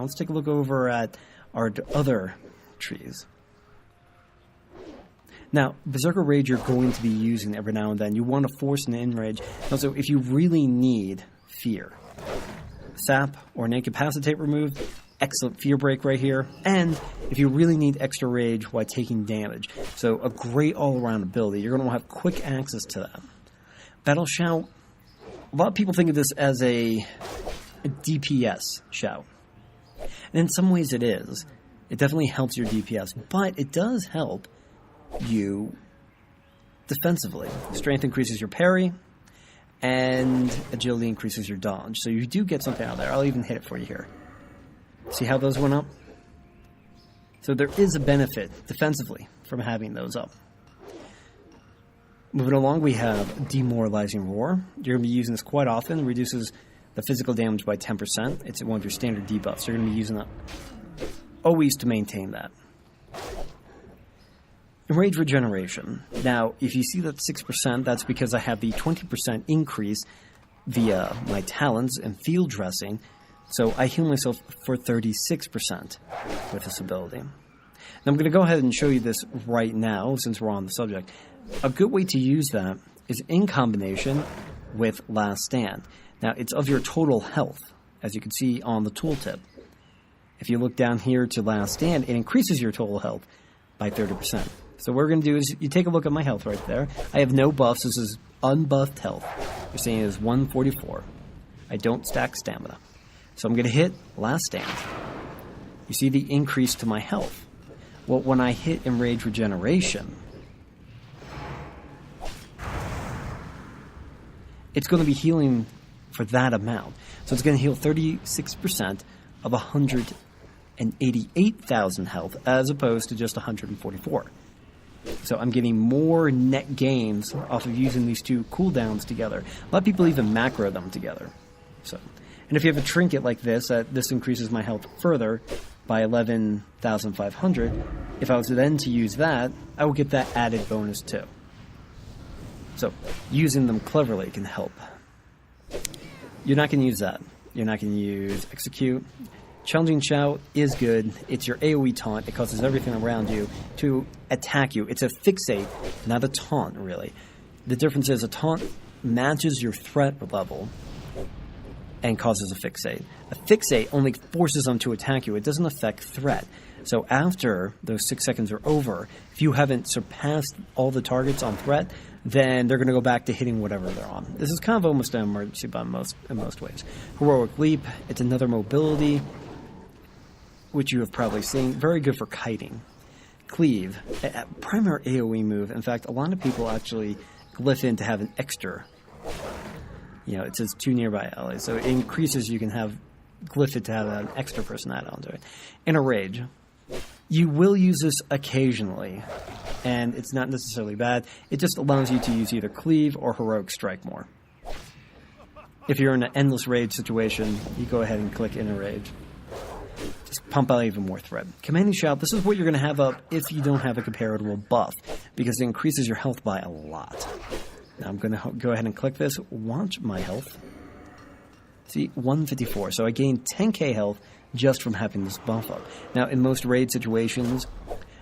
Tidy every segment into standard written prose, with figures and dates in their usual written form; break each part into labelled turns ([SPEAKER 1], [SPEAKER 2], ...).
[SPEAKER 1] let's take a look over at our other trees. Now, Berserker Rage you're going to be using every now and then. You want to force an Enrage. Also, if you really need Fear, Sap or an Incapacitate removed, excellent Fear Break right here. And if you really need extra Rage while taking damage, so a great all-around ability. You're going to have quick access to that. Battle Shout, a lot of people think of this as a DPS shout. And in some ways it is. It definitely helps your DPS, but it does help you defensively. Strength increases your parry, and agility increases your dodge. So you do get something out there. I'll even hit it for you here. See how those went up? So there is a benefit defensively from having those up. Moving along, we have Demoralizing Roar. You're going to be using this quite often. It reduces the physical damage by 10%. It's one of your standard debuffs. You're going to be using that always to maintain that. Enrage Regeneration. Now, if you see that 6%, that's because I have the 20% increase via my talents and field dressing, so I heal myself for 36% with this ability. Now, I'm going to go ahead and show you this right now, since we're on the subject. A good way to use that is in combination with Last Stand. Now, it's of your total health, as you can see on the tooltip. If you look down here to Last Stand, it increases your total health by 30%. So what we're going to do is, you take a look at my health right there. I have no buffs. This is unbuffed health. You're seeing it is 144. I don't stack stamina. So I'm going to hit Last Stand. You see the increase to my health. Well, when I hit Enrage Regeneration, it's going to be healing for that amount. So it's going to heal 36% of 188,000 health, as opposed to just 144. So I'm getting more net gains off of using these two cooldowns together. A lot of people even macro them together. So, and if you have a trinket like this, this increases my health further by 11,500. If I was then to use that, I will get that added bonus too. So using them cleverly can help. You're not going to use that. You're not going to use Execute. Challenging Shout is good. It's your AoE taunt. It causes everything around you to attack you. It's a fixate, not a taunt, really. The difference is a taunt matches your threat level and causes a fixate. A fixate only forces them to attack you. It doesn't affect threat. So after those 6 seconds are over, if you haven't surpassed all the targets on threat, then they're going to go back to hitting whatever they're on. This is kind of almost an emergency in most ways. Heroic Leap, it's another mobility, which you have probably seen. Very good for kiting. Cleave, a primary AoE move. In fact, a lot of people actually glyph in to have an extra. You know, it says 2 nearby allies. So it increases, you can have glyph it to have an extra person add on to it. In a Rage, you will use this occasionally, and it's not necessarily bad. It just allows you to use either Cleave or Heroic Strike more. If you're in an endless rage situation, you go ahead and click in a Rage. Just pump out even more threat. Commanding Shout, this is what you're going to have up if you don't have a comparable buff, because it increases your health by a lot. Now I'm going to go ahead and click this, watch my health. See, 154. So I gained 10k health just from having this buff up. Now, in most raid situations,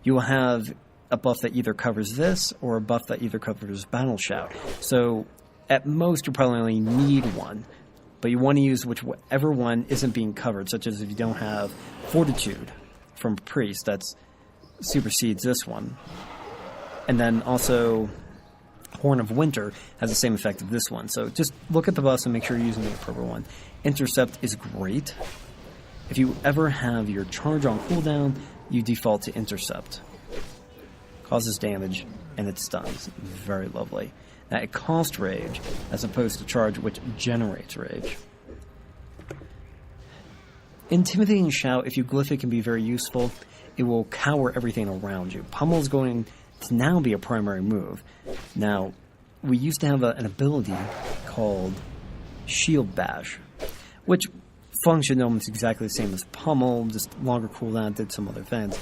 [SPEAKER 1] you will have a buff that either covers this or a buff that either covers Battle Shout. So at most, you probably only need one. But you want to use whichever one isn't being covered, such as if you don't have Fortitude from Priest, that supersedes this one. And then also Horn of Winter has the same effect of this one. So just look at the buffs and make sure you're using the appropriate one. Intercept is great. If you ever have your charge on cooldown, you default to Intercept. Causes damage and it stuns. Very lovely. Now it costs rage as opposed to charge, which generates rage. Intimidating Shout, if you glyph it, can be very useful. It will cower everything around you. Pummel is going to now be a primary move. Now, we used to have an ability called Shield Bash, which functioned almost exactly the same as Pummel, just longer cooldown, did some other things.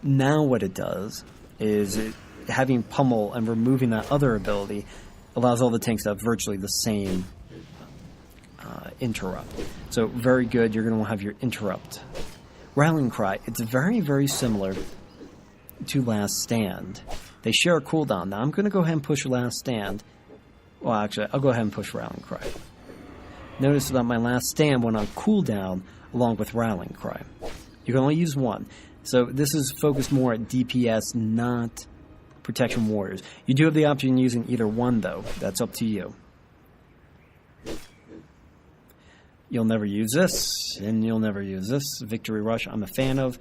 [SPEAKER 1] Now what it does is having Pummel and removing that other ability allows all the tanks to have virtually the same interrupt. So very good. You're going to have your interrupt Rallying Cry, it's very, very similar to Last Stand. They share a cooldown. Now, I'm going to go ahead and push Last Stand. Well, actually, I'll go ahead and push Rallying Cry. Notice that my Last Stand went on cooldown along with Rallying Cry. You can only use one. So this is focused more at DPS, not Protection Warriors. You do have the option of using either one, though. That's up to you. You'll never use this, and you'll never use this. Victory Rush, I'm a fan of.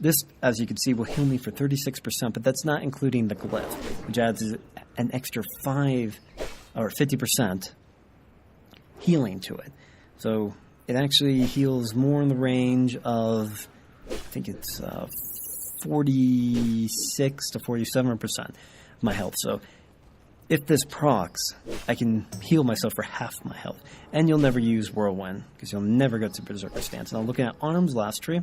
[SPEAKER 1] This, as you can see, will heal me for 36%, but that's not including the glyph, which adds an extra 5 or 50% healing to it. So it actually heals more in the range of, I think it's 46 to 47% of my health. So if this procs, I can heal myself for half my health. And you'll never use Whirlwind, because you'll never go to Berserker Stance. Now, looking at Arm's last tree,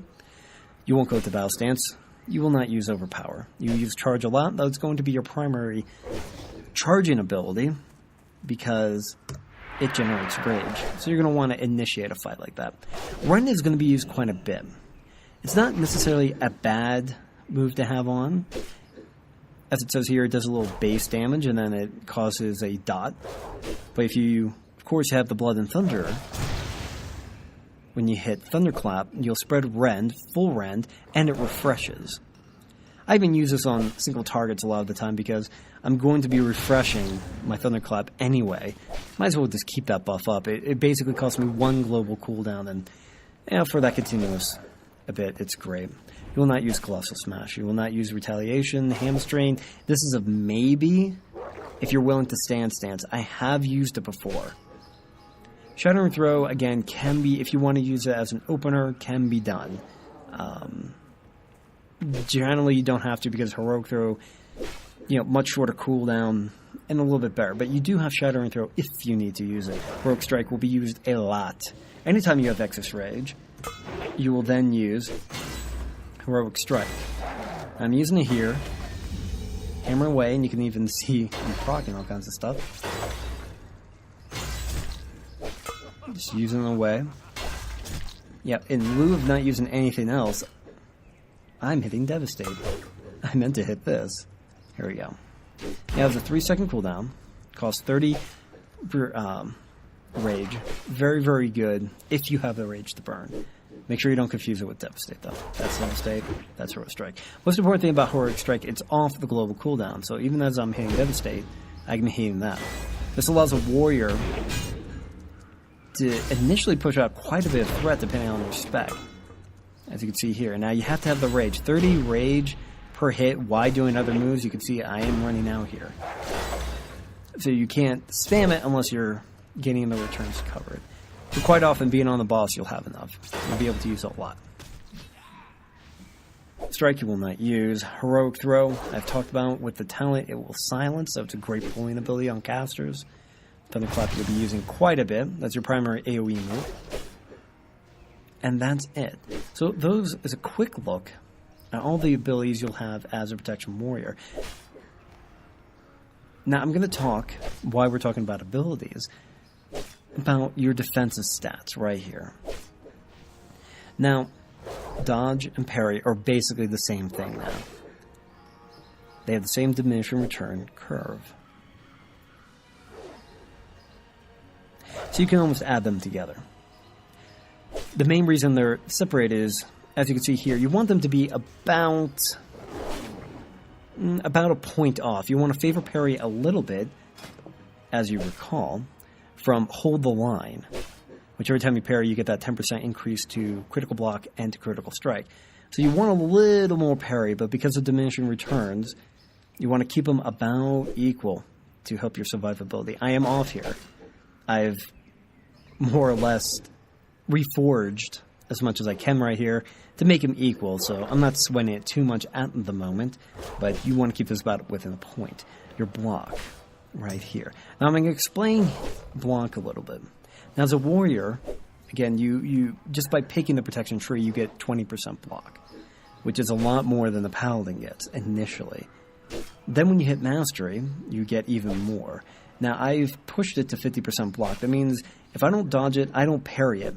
[SPEAKER 1] you won't go to Battle Stance. You will not use Overpower. You use Charge a lot. That's going to be your primary charging ability, because it generates rage. So you're going to want to initiate a fight like that. Run is going to be used quite a bit. It's not necessarily a bad move to have on. As it says here, it does a little base damage, and then it causes a dot. But if you, of course, have the Blood and Thunder, when you hit Thunderclap, you'll spread Rend, full Rend, and it refreshes. I even use this on single targets a lot of the time because I'm going to be refreshing my Thunderclap anyway. Might as well just keep that buff up. It basically costs me 1 global cooldown, and for that continuous a bit, it's great. You will not use Colossal Smash. You will not use Retaliation, Hamstring. This is a maybe if you're willing to stand stance. I have used it before. Shattering Throw, again, can be, if you want to use it as an opener, can be done. Generally, you don't have to because Heroic Throw, much shorter cooldown and a little bit better. But you do have Shattering Throw if you need to use it. Heroic Strike will be used a lot. Anytime you have Excess Rage, you will then use Heroic Strike. I'm using it here. Hammer away, and you can even see I'm proccing all kinds of stuff. Just using it away. Yeah, in lieu of not using anything else, I'm hitting Devastate. I meant to hit this. Here we go. Now, it's a 3-second cooldown. Costs 30 for Rage. Very, very good if you have the Rage to burn. Make sure you don't confuse it with Devastate, though. That's Devastate. That's Heroic Strike. Most important thing about Heroic Strike, it's off the global cooldown. So even as I'm hitting Devastate, I can be hitting that. This allows a warrior to initially push out quite a bit of threat depending on their spec, as you can see here. Now you have to have the Rage. 30 Rage per hit while doing other moves. You can see I am running out here. So you can't spam it unless you're getting the returns to cover it. But quite often, being on the boss, you'll have enough. You'll be able to use it a lot. Strike you will not use. Heroic Throw, I've talked about with the talent, it will silence, so it's a great pulling ability on casters. Thunderclap you'll be using quite a bit. That's your primary AoE move. And that's it. So those is a quick look at all the abilities you'll have as a Protection Warrior. Now I'm going to talk, while we're talking about abilities, about your defensive stats right here. Now, dodge and parry are basically the same thing now. They have the same diminishing return curve. So you can almost add them together. The main reason they're separated is, as you can see here, you want them to be about a point off. You want to favor parry a little bit, as you recall, from hold the line, which every time you parry, you get that 10% increase to critical block and to critical strike. So you want a little more parry, but because of diminishing returns, you want to keep them about equal to help your survivability. I am off here. I've more or less reforged as much as I can right here to make them equal, so I'm not sweating it too much at the moment, but you want to keep this about within a point. Your block right here. Now I'm going to explain block a little bit. Now as a warrior, again, you just by picking the protection tree, you get 20% block, which is a lot more than the paladin gets initially. Then when you hit mastery, you get even more. Now I've pushed it to 50% block. That means if I don't dodge it, I don't parry it.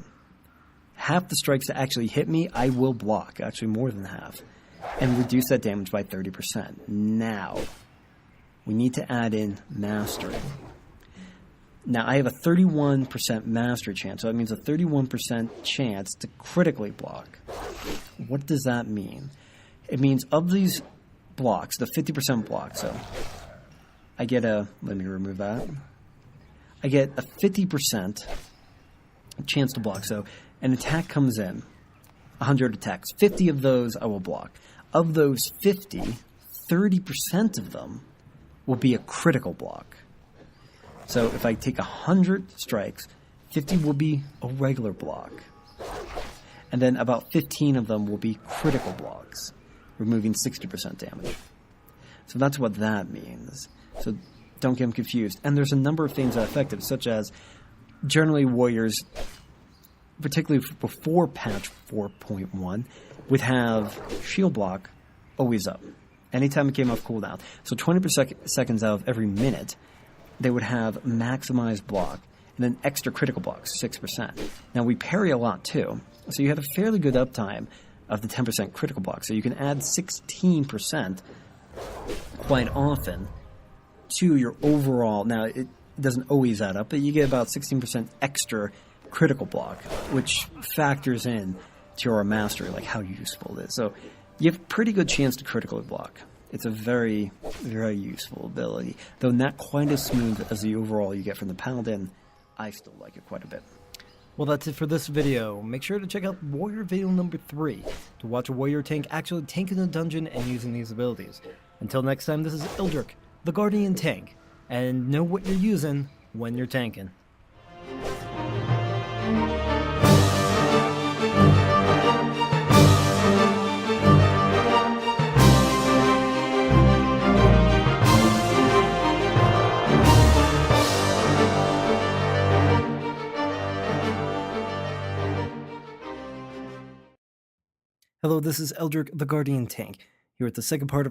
[SPEAKER 1] half the strikes that actually hit me, I will block, actually more than half, and reduce that damage by 30%. Now, we need to add in mastery. Now, I have a 31% mastery chance, so that means a 31% chance to critically block. What does that mean? It means of these blocks, the 50% block, so I get a, let me remove that. I get a 50% chance to block. So an attack comes in, 100 attacks. 50 of those I will block. Of those 50, 30% of them will be a critical block. So if I take 100 strikes, 50 will be a regular block. And then about 15 of them will be critical blocks, removing 60% damage. So that's what that means. So don't get them confused. And there's a number of things that affect it, such as generally warriors, particularly before patch 4.1, would have shield block always up anytime it came off cooldown. So 20 seconds out of every minute, they would have maximized block and then extra critical blocks, 6%. Now we parry a lot too, so you have a fairly good uptime of the 10% critical block. So you can add 16% quite often to your overall. Now it doesn't always add up, but you get about 16% extra critical block, which factors in to your mastery, like how useful it is. So you have a pretty good chance to critically block. It's a very, very useful ability, though not quite as smooth as the overall you get from the Paladin. I still like it quite a bit.
[SPEAKER 2] Well, that's it for this video. Make sure to check out Warrior video number 3 to watch a Warrior tank actually tanking the dungeon and using these abilities. Until next time, this is Eldoric The Guardian Tank, and know what you're using when you're tanking. Hello, this is Eldoric The Guardian Tank, here with the second part of